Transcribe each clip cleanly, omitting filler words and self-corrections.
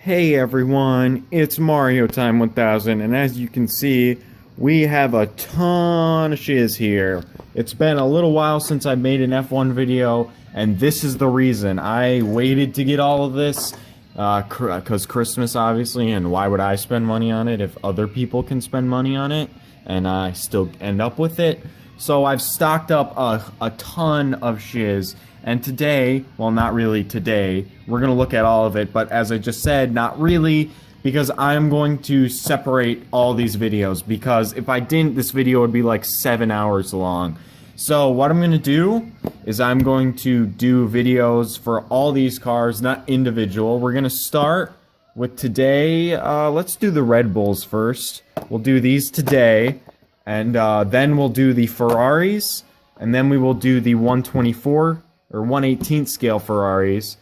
Hey everyone, it's Mario Time 1000, and as you can see, we have a ton of shiz here. It's been a little while since I made an F1 video, and this is the reason. I waited to get all of this, because Christmas obviously, and why would I spend money on it if other people can spend money on it, and I still end up with it? So I've stocked up a ton of shiz. And today, well, not really today, we're going to look at all of it, but as I just said, not really, because I'm going to separate all these videos, because if I didn't, this video would be like 7 hours long. So what I'm going to do is I'm going to do videos for all these cars, not individual. We're going to start with today. Let's do the Red Bulls first. We'll do these today, and then we'll do the Ferraris, and then we will do the 124 or 1/18 scale Ferraris,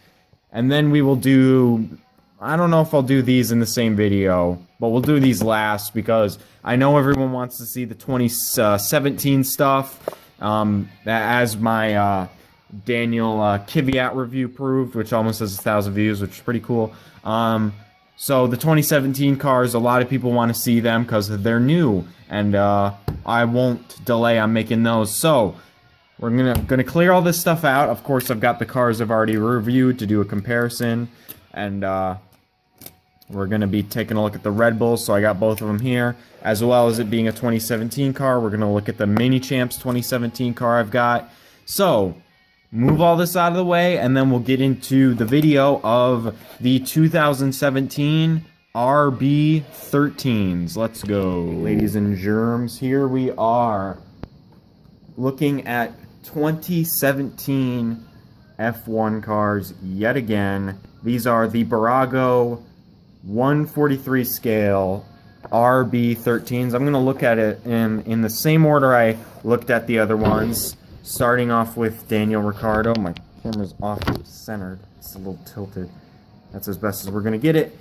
and then we will do, I don't know if I'll do these in the same video, but we'll do these last because I know everyone wants to see the 2017 stuff, as my Daniel Kvyat review proved, which almost has 1,000 views, which is pretty cool. So the 2017 cars, a lot of people want to see them because they're new, and I won't delay on making those. So we're gonna clear all this stuff out. Of course, I've got the cars I've already reviewed to do a comparison, and we're gonna be taking a look at the Red Bulls. So I got both of them here, as well as it being a 2017 car. We're gonna look at the Mini Champs 2017 car I've got. So move all this out of the way, and then we'll get into the video of the 2017 RB13s. Let's go, ladies and germs. Here we are, looking at 2017 F1 cars yet again. These are the Burago 143 scale RB13s. I'm going to look at it in the same order I looked at the other ones, starting off with Daniel Ricciardo. My camera's off centered. It's a little tilted. That's as best as we're going to get it.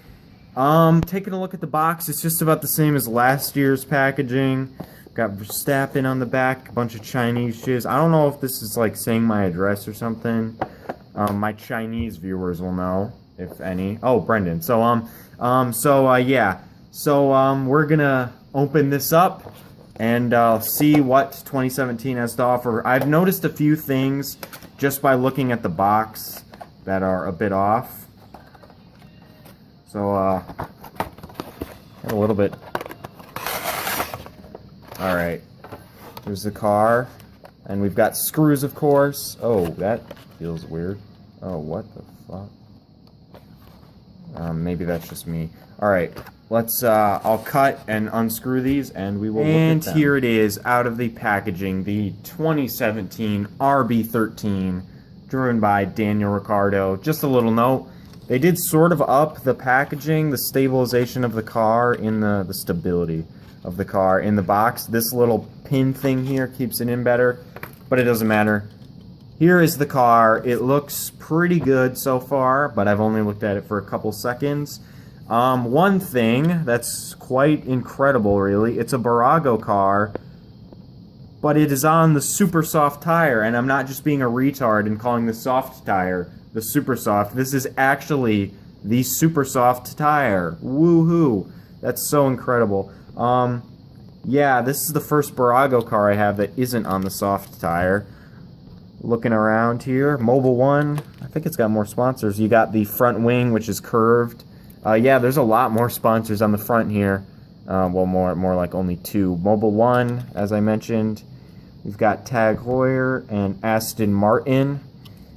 Taking a look at the box, it's just about the same as last year's packaging. Got Verstappen on the back, a bunch of Chinese shiz. I don't know if this is like saying my address or something. My Chinese viewers will know, if any. Oh, Brendan. So, yeah. So, we're gonna open this up and see what 2017 has to offer. I've noticed a few things just by looking at the box that are a bit off. So, a little bit. Alright, here's the car, and we've got screws, of course. Oh, that feels weird. Oh, what the fuck? Maybe that's just me. Alright, let's, I'll cut and unscrew these, and we will look at them. And here it is, out of the packaging, the 2017 RB13, driven by Daniel Ricciardo. Just a little note, they did sort of up the packaging, the stabilization of the car, in the stability of the car in the box. This little pin thing here keeps it in better, but it doesn't matter. Here is the car. It looks pretty good so far, but I've only looked at it for a couple seconds. One thing that's quite incredible, really, it's a Burago car, but it is on the super soft tire, and I'm not just being a retard and calling the soft tire the super soft. This is actually the super soft tire. Woohoo! That's so incredible. Yeah, this is the first Burago car I have that isn't on the soft tire. Looking around here, Mobile One, I think it's got more sponsors. You got the front wing, which is curved. Yeah, there's a lot more sponsors on the front here. Well, more like only two. Mobile One, as I mentioned. We've got Tag Heuer and Aston Martin.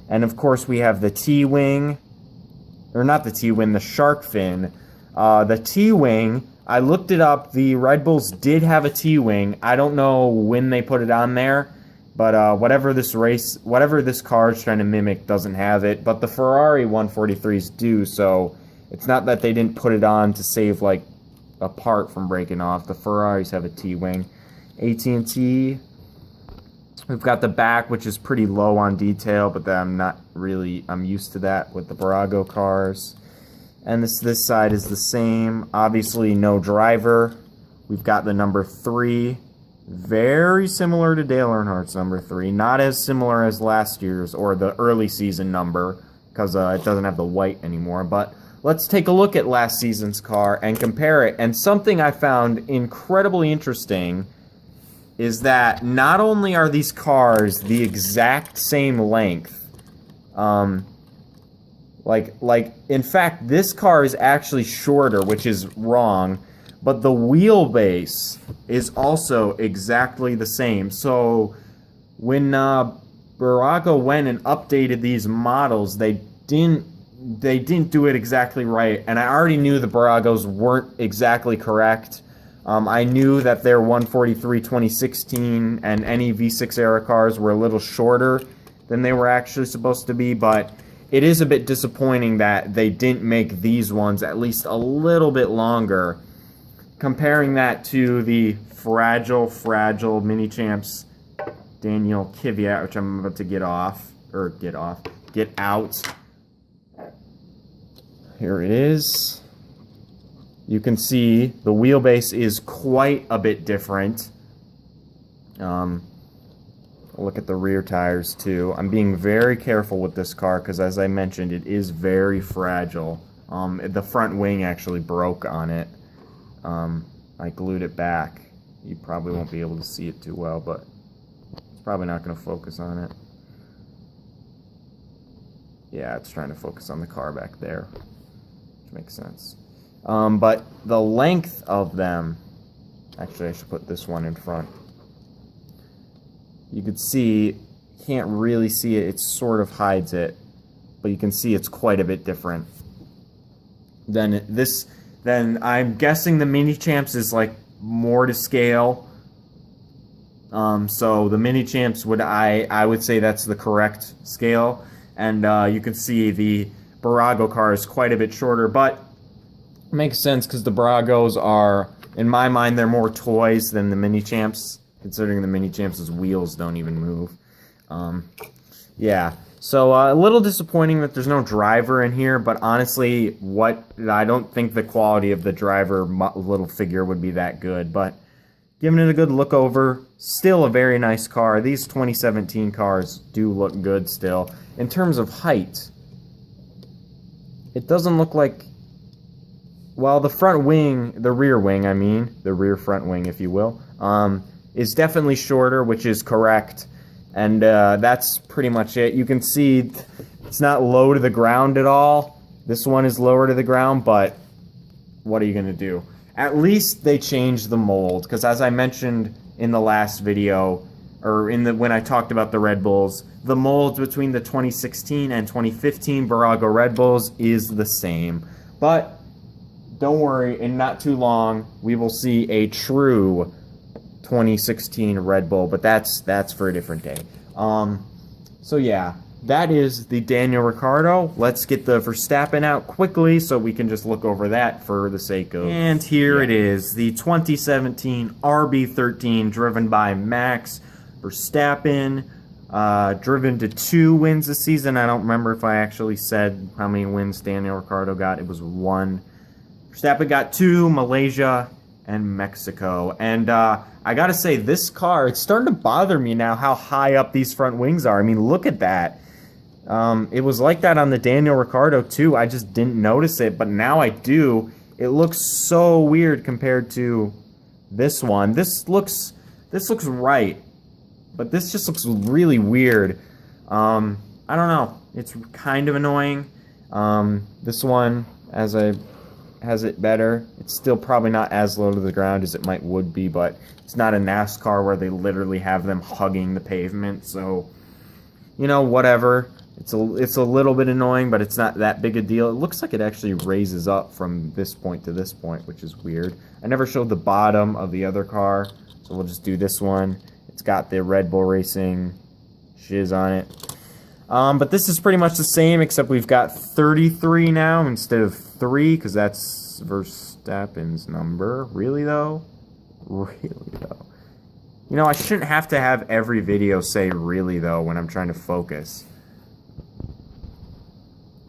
And of course we have the T-wing, or not the T-wing, the shark fin. The T-wing, I looked it up, the Red Bulls did have a T-wing. I don't know when they put it on there, but whatever this car is trying to mimic doesn't have it. But the Ferrari 143s do, so it's not that they didn't put it on to save, like, a part from breaking off. The Ferraris have a T-wing. AT&T, we've got the back, which is pretty low on detail, but I'm used to that with the Burago cars. And this side is the same. Obviously, no driver. We've got the number 3. Very similar to Dale Earnhardt's number 3. Not as similar as last year's or the early season number, because it doesn't have the white anymore. But let's take a look at last season's car and compare it. And something I found incredibly interesting is that not only are these cars the exact same length, in fact, this car is actually shorter, which is wrong, but the wheelbase is also exactly the same. So when Burago went and updated these models, they didn't do it exactly right, and I already knew the Buragos weren't exactly correct. I knew that their 143 2016 and any V6 era cars were a little shorter than they were actually supposed to be, but it is a bit disappointing that they didn't make these ones at least a little bit longer. Comparing that to the fragile Mini Champs Daniel Kvyat, which I'm about to get out. Here it is. You can see the wheelbase is quite a bit different. Look at the rear tires too. I'm being very careful with this car because, as I mentioned, it is very fragile. The front wing actually broke on it. I glued it back. You probably won't be able to see it too well, but it's probably not going to focus on it. Yeah, it's trying to focus on the car back there, which makes sense. But the length of them, actually I should put this one in front. You could see, can't really see it, it sort of hides it, but you can see it's quite a bit different. Then I'm guessing the Mini Champs is like more to scale. So the Mini Champs I would say that's the correct scale. And you can see the Burago car is quite a bit shorter, but it makes sense because the Buragos are, in my mind, they're more toys than the Mini Champs, considering the Mini Champs' wheels don't even move. Yeah, so a little disappointing that there's no driver in here, but honestly, I don't think the quality of the driver little figure would be that good, but giving it a good look over, still a very nice car. These 2017 cars do look good still. In terms of height, it doesn't look like, well, the front wing, the rear wing, I mean, the rear front wing, if you will, is definitely shorter, which is correct, and that's pretty much it. You can see it's not low to the ground at all. This one is lower to the ground, but what are you going to do? At least they changed the mold, because as I mentioned in the last video, or when I talked about the Red Bulls, the mold between the 2016 and 2015 Burago Red Bulls is the same. But don't worry, in not too long, we will see a true 2016 Red Bull, but that's for a different day. So yeah, that is the Daniel Ricciardo. Let's get the Verstappen out quickly so we can just look over that for the sake of... And here it is, the 2017 RB13 driven by Max Verstappen. Driven to 2 wins this season. I don't remember if I actually said how many wins Daniel Ricciardo got. It was 1. Verstappen got 2, Malaysia and Mexico. And I gotta say, this car, it's starting to bother me now how high up these front wings are. I mean, look at that. It was like that on the Daniel Ricciardo too. I just didn't notice it, but now I do. It looks so weird compared to this one. This looks right, but this just looks really weird. I don't know. It's kind of annoying. This one, has it better. It's still probably not as low to the ground as it would be, but it's not a NASCAR where they literally have them hugging the pavement. So, you know, whatever. It's a little bit annoying, but it's not that big a deal. It looks like it actually raises up from this point to this point, which is weird. I never showed the bottom of the other car, so we'll just do this one. It's got the Red Bull Racing shiz on it. But this is pretty much the same, except we've got 33 now instead of 3, because that's Verstappen's number. Really, though? Really, though? You know, I shouldn't have to have every video say really, though, when I'm trying to focus.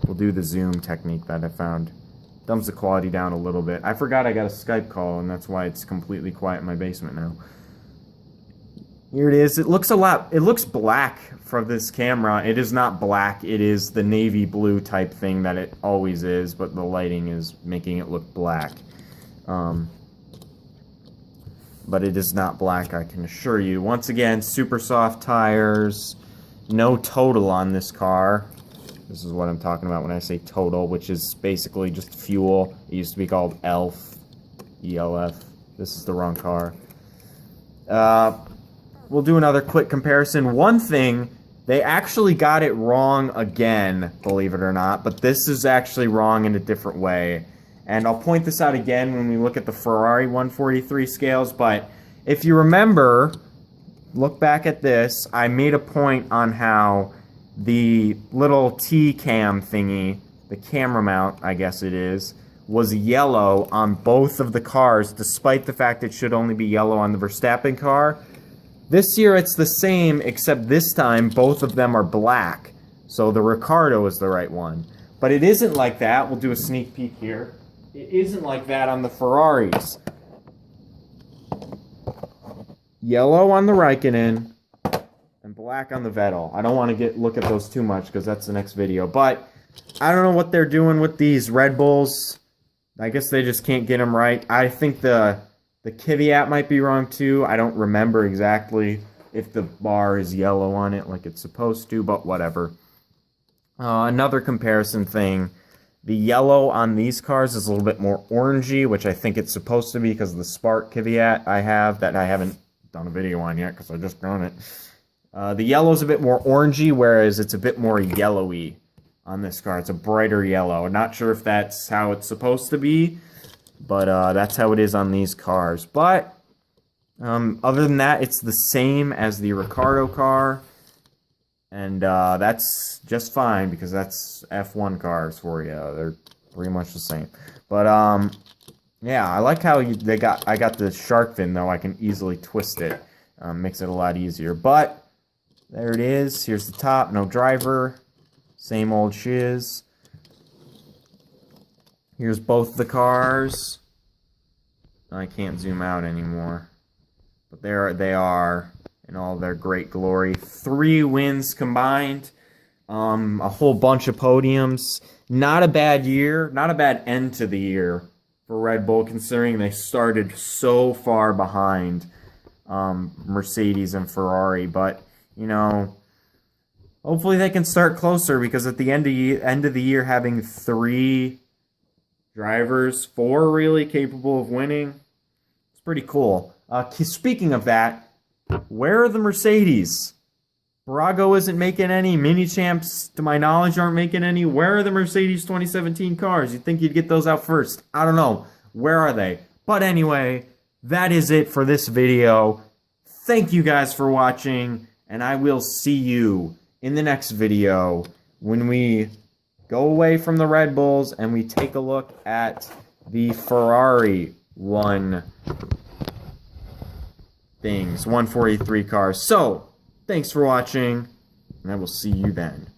We'll do the zoom technique that I found. Dumbs the quality down a little bit. I forgot I got a Skype call, and that's why it's completely quiet in my basement now. Here it is. It looks black from this camera. It is not black. It is the navy blue type thing that it always is, but the lighting is making it look black. But it is not black, I can assure you. Once again, super soft tires. No total on this car. This is what I'm talking about when I say total, which is basically just fuel. It used to be called ELF. ELF. This is the wrong car. We'll do another quick comparison. One thing, they actually got it wrong again, believe it or not, but this is actually wrong in a different way. And I'll point this out again when we look at the Ferrari 143 scales, but if you remember, look back at this, I made a point on how the little T-cam thingy, the camera mount, I guess it is, was yellow on both of the cars, despite the fact it should only be yellow on the Verstappen car. This year it's the same, except this time both of them are black. So the Ricciardo is the right one. But it isn't like that. We'll do a sneak peek here. It isn't like that on the Ferraris. Yellow on the Raikkonen and black on the Vettel. I don't want to look at those too much because that's the next video. But I don't know what they're doing with these Red Bulls. I guess they just can't get them right. I think the Kvyat might be wrong too. I don't remember exactly if the bar is yellow on it like it's supposed to, but whatever. Another comparison thing. The yellow on these cars is a little bit more orangey, which I think it's supposed to be because of the Spark Kvyat I have that I haven't done a video on yet because I just done it. The yellow is a bit more orangey, whereas it's a bit more yellowy on this car. It's a brighter yellow. I'm not sure if that's how it's supposed to be, but that's how it is on these cars. But other than that, it's the same as the Ricciardo car. And that's just fine because that's F1 cars for you. They're pretty much the same. But yeah, I like how I got the shark fin though. I can easily twist it. Makes it a lot easier. But there it is. Here's the top. No driver. Same old shiz. Here's both the cars. I can't zoom out anymore. But there they are in all their great glory. 3 wins combined. A whole bunch of podiums. Not a bad year. Not a bad end to the year for Red Bull, considering they started so far behind Mercedes and Ferrari. But, you know, hopefully they can start closer, because at the end of the year, having 3 drivers, 4 really capable of winning, it's pretty cool. Speaking of that, where are the Mercedes? Burago isn't making any. Mini Champs, to my knowledge, aren't making any. Where are the Mercedes 2017 cars? You'd think you'd get those out first. I don't know. Where are they? But anyway, that is it for this video. Thank you guys for watching, and I will see you in the next video when we go away from the Red Bulls and we take a look at the Ferrari 143 cars. So, thanks for watching, and I will see you then.